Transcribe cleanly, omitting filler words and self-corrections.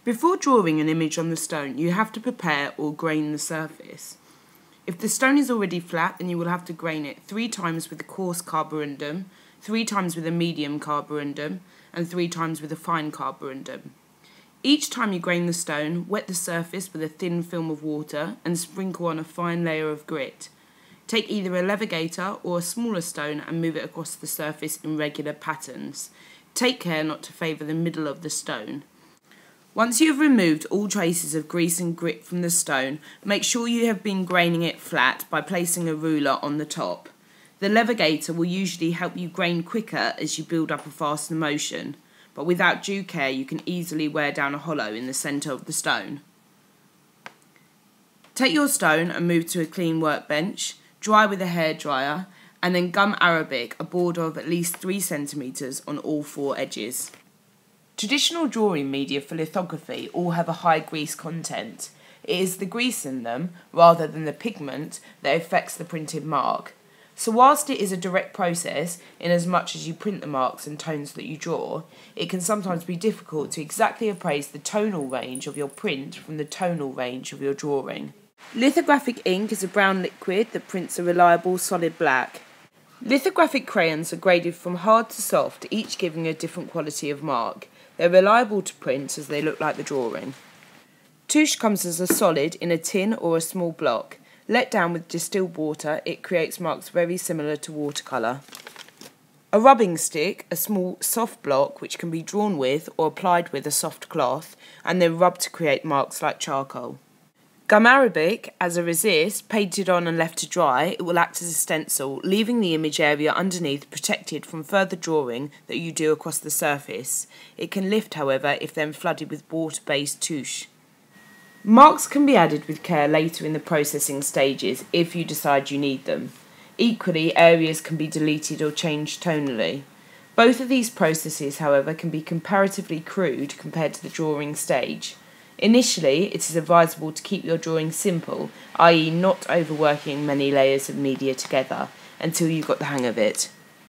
Before drawing an image on the stone, you have to prepare or grain the surface. If the stone is already flat, then you will have to grain it 3 times with a coarse carborundum, 3 times with a medium carborundum, and 3 times with a fine carborundum. Each time you grain the stone, wet the surface with a thin film of water and sprinkle on a fine layer of grit. Take either a levigator or a smaller stone and move it across the surface in regular patterns. Take care not to favour the middle of the stone. Once you have removed all traces of grease and grit from the stone, make sure you have been graining it flat by placing a ruler on the top. The levigator will usually help you grain quicker as you build up a faster motion, but without due care you can easily wear down a hollow in the centre of the stone. Take your stone and move to a clean workbench, dry with a hairdryer, and then gum Arabic a border of at least 3 cm on all 4 edges. Traditional drawing media for lithography all have a high grease content. It is the grease in them, rather than the pigment, that affects the printed mark. So whilst it is a direct process, in as much as you print the marks and tones that you draw, it can sometimes be difficult to exactly appraise the tonal range of your print from the tonal range of your drawing. Lithographic ink is a brown liquid that prints a reliable solid black. Lithographic crayons are graded from hard to soft, each giving a different quality of mark. They're reliable to print as they look like the drawing. Touche comes as a solid in a tin or a small block. Let down with distilled water, it creates marks very similar to watercolour. A rubbing stick, a small soft block which can be drawn with or applied with a soft cloth and then rubbed to create marks like charcoal. Gum Arabic, as a resist, painted on and left to dry, it will act as a stencil, leaving the image area underneath protected from further drawing that you do across the surface. It can lift, however, if then flooded with water-based touche. Marks can be added with care later in the processing stages if you decide you need them. Equally, areas can be deleted or changed tonally. Both of these processes, however, can be comparatively crude compared to the drawing stage. Initially, it is advisable to keep your drawing simple, i.e. not overworking many layers of media together, until you've got the hang of it.